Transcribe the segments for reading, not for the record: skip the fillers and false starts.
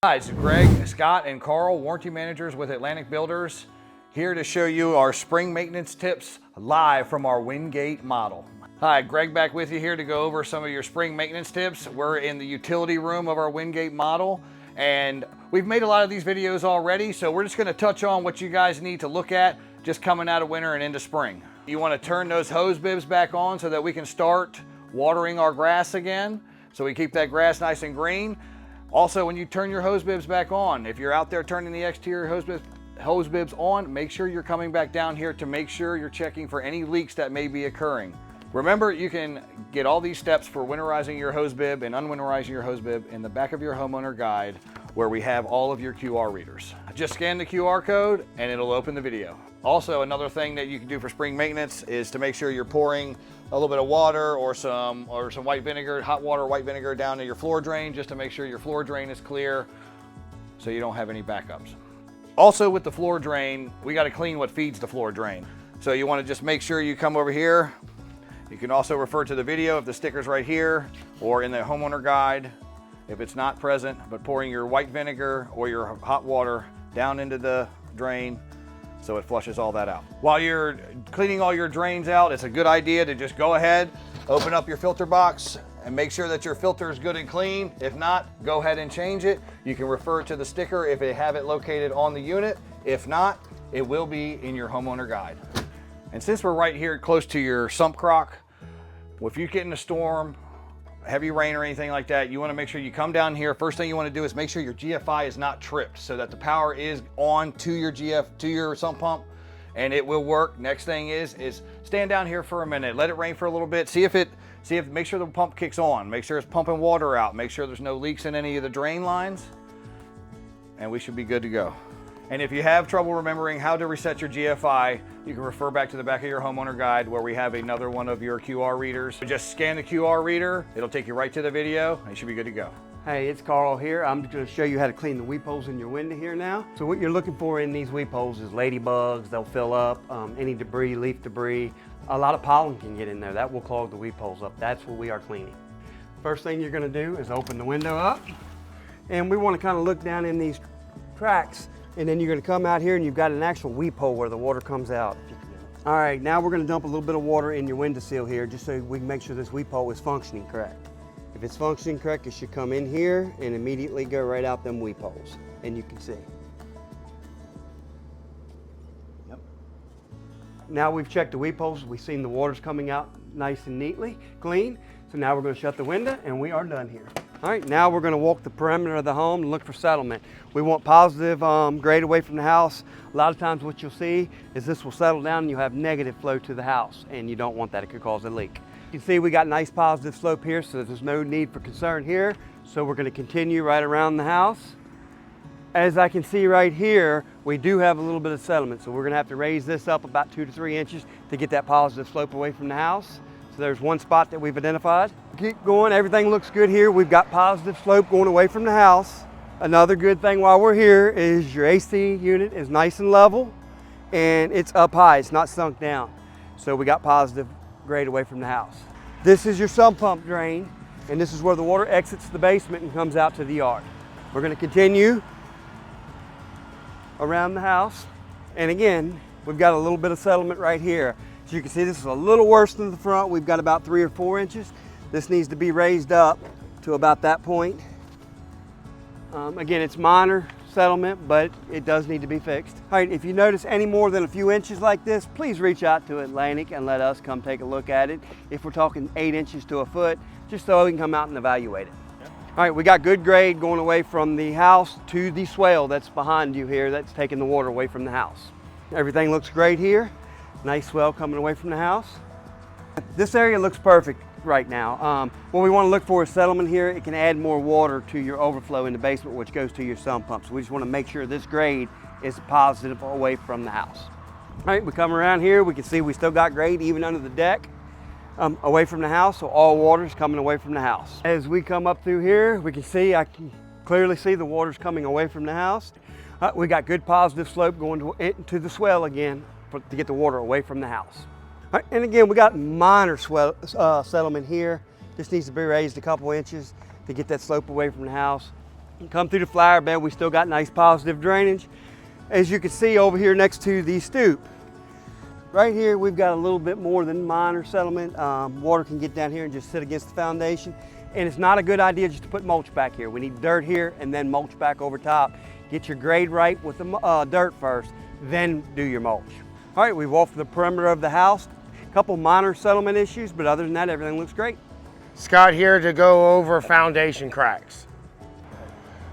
Hi, it's Greg, Scott, and Carl, warranty managers with Atlantic Builders, here to show you our spring maintenance tips live from our Wingate model. Hi, Greg back with you here to go over some of your spring maintenance tips. We're in the utility room of our Wingate model, and we've made a lot of these videos already, so we're just going to touch on what you guys need to look at just coming out of winter and into spring. You want to turn those hose bibs back on so that we can start watering our grass again, so we keep that grass nice and green. Also, when you turn your hose bibs back on, if you're out there turning the exterior hose bibs on, make sure you're coming back down here to make sure you're checking for any leaks that may be occurring. Remember, you can get all these steps for winterizing your hose bib and unwinterizing your hose bib in the back of your homeowner guide, where we have all of your QR readers. Just scan the QR code and it'll open the video. Also, another thing that you can do for spring maintenance is to make sure you're pouring a little bit of water or some white vinegar, hot water, white vinegar down to your floor drain, just to make sure your floor drain is clear so you don't have any backups. Also, with the floor drain, we got to clean what feeds the floor drain. So you want to just make sure you come over here. You can also refer to the video if the sticker's right here or in the homeowner guide if it's not present, but pouring your white vinegar or your hot water down into the drain so it flushes all that out. While you're cleaning all your drains out, it's a good idea to just go ahead, open up your filter box and make sure that your filter is good and clean. If not, go ahead and change it. You can refer to the sticker if they have it located on the unit. If not, it will be in your homeowner guide. And since we're right here close to your sump crock, if you get in a storm, heavy rain or anything like that, you want to make sure you come down here. First thing you want to do is make sure your GFI is not tripped so that the power is on to your sump pump and it will work. Next thing is stand down here for a minute, let it rain for a little bit, make sure the pump kicks on, make sure it's pumping water out, make sure there's no leaks in any of the drain lines, and we should be good to go. And if you have trouble remembering how to reset your GFI, you can refer back to the back of your homeowner guide where we have another one of your QR readers. Just scan the QR reader, it'll take you right to the video, and you should be good to go. Hey, it's Carl here. I'm going to show you how to clean the weep holes in your window here now. So what you're looking for in these weep holes is ladybugs. They'll fill up, any debris, leaf debris. A lot of pollen can get in there. That will clog the weep holes up. That's what we are cleaning. First thing you're going to do is open the window up, and we want to kind of look down in these cracks. And then you're going to come out here and you've got an actual weep hole where the water comes out. All right, now we're going to dump a little bit of water in your windowsill here just so we can make sure this weep hole is functioning correct. If it's functioning correct, it should come in here and immediately go right out them weep holes. And you can see. Yep. Now we've checked the weep holes. We've seen the water's coming out nice and neatly, clean. So now we're going to shut the window and we are done here. All right, now we're going to walk the perimeter of the home and look for settlement. We want positive grade away from the house. A lot of times what you'll see is this will settle down and you'll have negative flow to the house, and you don't want that. It could cause a leak. You can see we got nice positive slope here, so there's no need for concern here. So we're going to continue right around the house. As I can see right here, we do have a little bit of settlement, so we're going to have to raise this up about 2 to 3 inches to get that positive slope away from the house. So there's one spot that we've identified. Keep going, everything looks good here. We've got positive slope going away from the house. Another good thing while we're here is your AC unit is nice and level and it's up high, it's not sunk down. So we got positive grade away from the house. This is your sump pump drain, and this is where the water exits the basement and comes out to the yard. We're going to continue around the house. And again, we've got a little bit of settlement right here. So you can see this is a little worse than the front. We've got about 3 or 4 inches. This needs to be raised up to about that point. Again, it's minor settlement, but it does need to be fixed. All right, if you notice any more than a few inches like this, please reach out to Atlantic and let us come take a look at it. If we're talking 8 inches to a foot, just so we can come out and evaluate it. Yep. All right, we got good grade going away from the house to the swale that's behind you here that's taking the water away from the house. Everything looks great here. Nice swell coming away from the house. This area looks perfect right now. What we want to look for is settlement here. It can add more water to your overflow in the basement, which goes to your sump pump. So we just want to make sure this grade is positive away from the house. All right, we come around here, we can see we still got grade even under the deck away from the house, so all water is coming away from the house. As we come up through here, we can see, I can clearly see the water's coming away from the house. We got good positive slope going to the swell again to get the water away from the house. All right, and again, we got minor settlement here. This needs to be raised a couple inches to get that slope away from the house. Come through the flower bed, we still got nice positive drainage. As you can see over here next to the stoop, right here we've got a little bit more than minor settlement. Water can get down here and just sit against the foundation. And it's not a good idea just to put mulch back here. We need dirt here and then mulch back over top. Get your grade right with the dirt first, then do your mulch. All right, we've walked the perimeter of the house. A couple minor settlement issues, but other than that, everything looks great. Scott here to go over foundation cracks.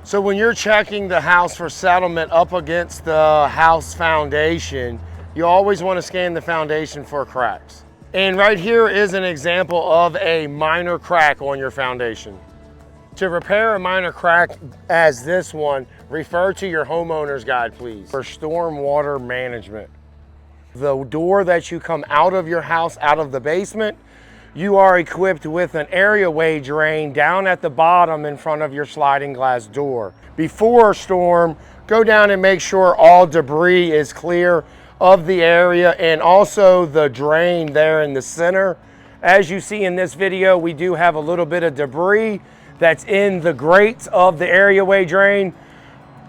So when you're checking the house for settlement up against the house foundation, you always want to scan the foundation for cracks. And right here is an example of a minor crack on your foundation. To repair a minor crack as this one, refer to your homeowner's guide, please. For storm water management, the door that you come out of your house, out of the basement, you are equipped with an areaway drain down at the bottom in front of your sliding glass door. Before a storm, go down and make sure all debris is clear of the area, and also the drain there in the center. As you see in this video, we do have a little bit of debris that's in the grates of the areaway drain.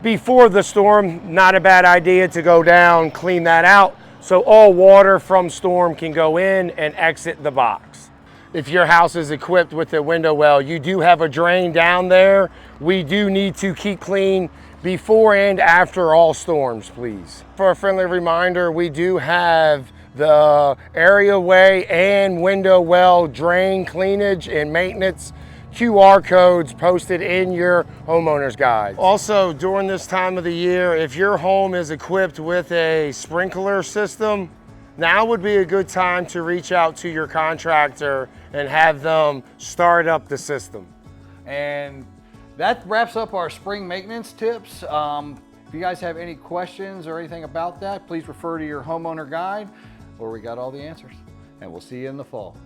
Before the storm, not a bad idea to go down, clean that out, so all water from storm can go in and exit the box. If your house is equipped with a window well, you do have a drain down there. We do need to keep clean before and after all storms, please. For a friendly reminder, we do have the areaway and window well drain cleanage and maintenance QR codes posted in your homeowner's guide. Also, during this time of the year, if your home is equipped with a sprinkler system, now would be a good time to reach out to your contractor and have them start up the system. And that wraps up our spring maintenance tips. If you guys have any questions or anything about that, please refer to your homeowner guide where we got all the answers. And we'll see you in the fall.